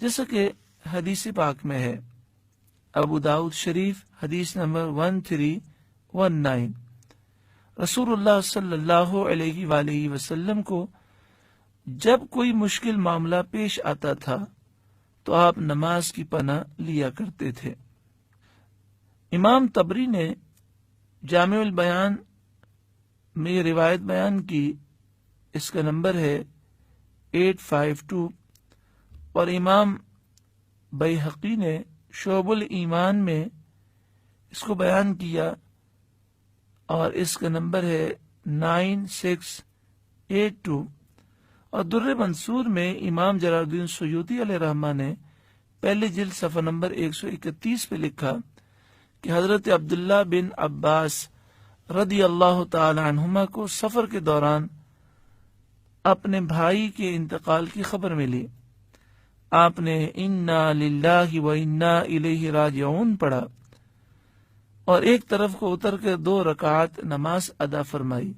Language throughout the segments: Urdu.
جیسا کہ حدیث پاک میں ہے، ابو داؤد شریف حدیث نمبر 1319، رسول اللہ صلی اللہ علیہ وآلہ وسلم کو جب کوئی مشکل معاملہ پیش آتا تھا تو آپ نماز کی پناہ لیا کرتے تھے۔ امام طبری نے جامع البیان میں یہ روایت بیان کی، اس کا نمبر ہے 852، اور امام بیہقی نے شعب الایمان میں اس کو بیان کیا اور اس کا نمبر ہے 9682، اور در منصور میں امام جلال الدین سیوطی علیہ رحمہ نے پہلی جلد صفحہ نمبر 131 پہ لکھا کہ حضرت عبداللہ بن عباس رضی اللہ تعالی عنہما کو سفر کے دوران اپنے بھائی کے انتقال کی خبر ملی۔ آپ نے انا للہ و انا الیہ راجعون پڑھا اور ایک طرف کو اتر کر 2 رکعات نماز ادا فرمائی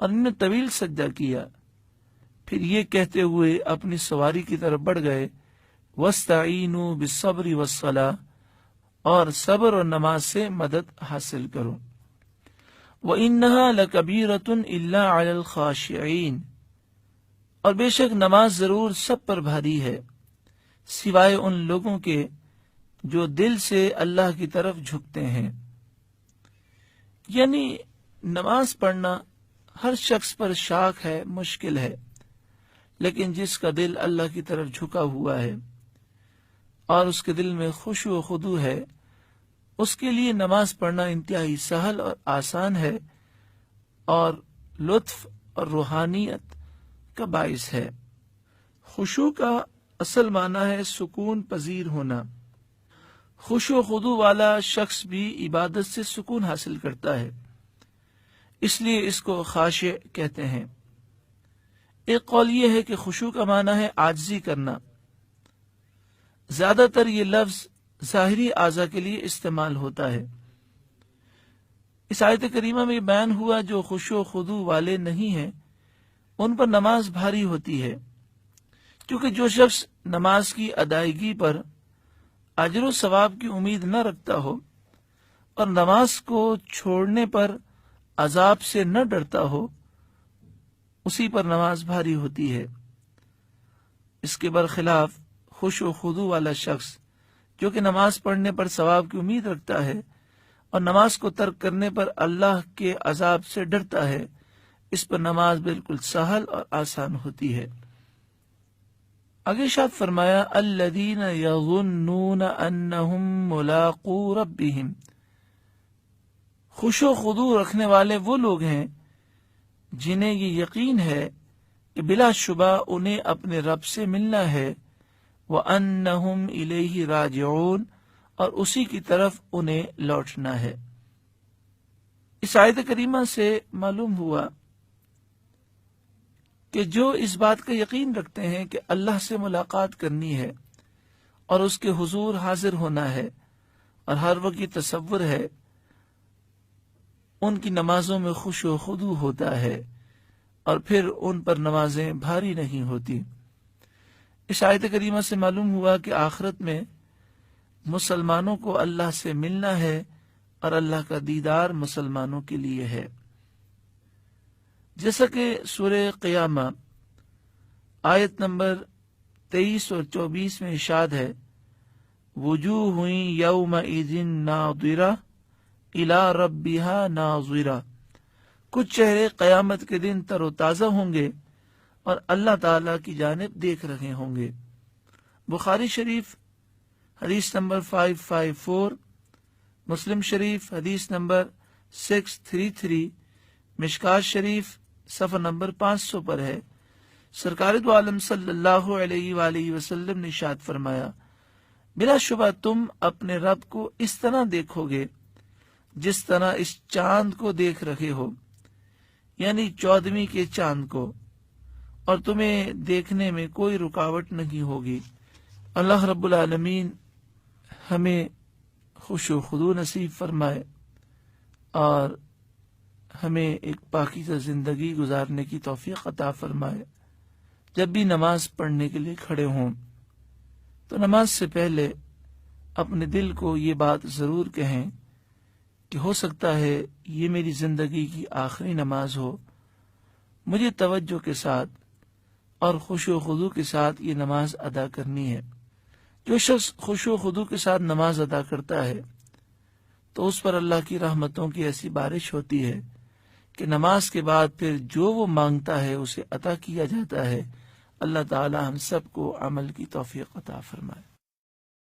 اور انہیں طویل سجدہ کیا، پھر یہ کہتے ہوئے اپنی سواری کی طرف بڑھ گئے، وَاسْتَعِینُوا بِالصَّبْرِ وَالصَّلَاةِ، اور صبر اور نماز سے مدد حاصل کرو۔ وَإِنَّهَا لَكَبِيرَةٌ إِلَّا عَلَى الْخَاشِعِينَ، اور بے شک نماز ضرور سب پر بھاری ہے سوائے ان لوگوں کے جو دل سے اللہ کی طرف جھکتے ہیں۔ یعنی نماز پڑھنا ہر شخص پر شاق ہے، مشکل ہے، لیکن جس کا دل اللہ کی طرف جھکا ہوا ہے اور اس کے دل میں خشوع و خضوع ہے، اس کے لیے نماز پڑھنا انتہائی سہل اور آسان ہے اور لطف اور روحانیت کا باعث ہے۔ خشوع کا اصل معنی ہے سکون پذیر ہونا۔ خشوع و خضوع والا شخص بھی عبادت سے سکون حاصل کرتا ہے، اس لیے اس کو خاشع کہتے ہیں۔ ایک قول یہ ہے کہ خشوع کا معنی ہے عاجزی کرنا۔ زیادہ تر یہ لفظ ظاہری اعضاء کے لیے استعمال ہوتا ہے۔ اس آیت کریمہ میں بیان ہوا جو خشوع و خضوع والے نہیں ہیں ان پر نماز بھاری ہوتی ہے، کیونکہ جو شخص نماز کی ادائیگی پر اجر و ثواب کی امید نہ رکھتا ہو اور نماز کو چھوڑنے پر عذاب سے نہ ڈرتا ہو، اسی پر نماز بھاری ہوتی ہے۔ اس کے برخلاف خشوع و خضوع والا شخص جو کہ نماز پڑھنے پر ثواب کی امید رکھتا ہے اور نماز کو ترک کرنے پر اللہ کے عذاب سے ڈرتا ہے، اس پر نماز بالکل سہل اور آسان ہوتی ہے۔ آگے ارشاد فرمایا الذین یظنون انہم ملاقو ربہم، خشوع و خضوع رکھنے والے وہ لوگ ہیں جنہیں یہ یقین ہے کہ بلا شبہ انہیں اپنے رب سے ملنا ہے، وَأَنَّهُمْ إِلَيْهِ رَاجِعُونَ، اور اسی کی طرف انہیں لوٹنا ہے۔ اس آیت کریمہ سے معلوم ہوا کہ جو اس بات کا یقین رکھتے ہیں کہ اللہ سے ملاقات کرنی ہے اور اس کے حضور حاضر ہونا ہے اور ہر وقت یہ تصور ہے، ان کی نمازوں میں خشوع و خضوع ہوتا ہے اور پھر ان پر نمازیں بھاری نہیں ہوتی۔ اس آیت کریمہ سے معلوم ہوا کہ آخرت میں مسلمانوں کو اللہ سے ملنا ہے اور اللہ کا دیدار مسلمانوں کے لیے ہے، جیسا کہ سورہ قیامہ آیت نمبر 23 اور 24 میں ارشاد ہے، وجوہ یومئذ ناظرہ الی ربہا ناظرہ، کچھ چہرے قیامت کے دن تر و تازہ ہوں گے اور اللہ تعالی کی جانب دیکھ رہے ہوں گے۔ بخاری شریف حدیث نمبر 554، مسلم شریف حدیث نمبر 633، مشکات شریف صفحہ نمبر 500 پر ہے۔ سرکار دو عالم صلی اللہ علیہ وآلہ وسلم نے ارشاد فرمایا، بلا شبہ تم اپنے رب کو اس طرح دیکھو گے جس طرح اس چاند کو دیکھ رہے ہو، یعنی 14ویں کے چاند کو، اور تمہیں دیکھنے میں کوئی رکاوٹ نہیں ہوگی۔ اللہ رب العالمین ہمیں خشوع و خضوع نصیب فرمائے اور ہمیں ایک پاکیزہ زندگی گزارنے کی توفیق عطا فرمائے۔ جب بھی نماز پڑھنے کے لیے کھڑے ہوں تو نماز سے پہلے اپنے دل کو یہ بات ضرور کہیں کہ ہو سکتا ہے یہ میری زندگی کی آخری نماز ہو، مجھے توجہ کے ساتھ اور خشوع و خضوع کے ساتھ یہ نماز ادا کرنی ہے۔ جو شخص خشوع و خضوع کے ساتھ نماز ادا کرتا ہے تو اس پر اللہ کی رحمتوں کی ایسی بارش ہوتی ہے کہ نماز کے بعد پھر جو وہ مانگتا ہے اسے عطا کیا جاتا ہے۔ اللہ تعالی ہم سب کو عمل کی توفیق عطا فرمائے۔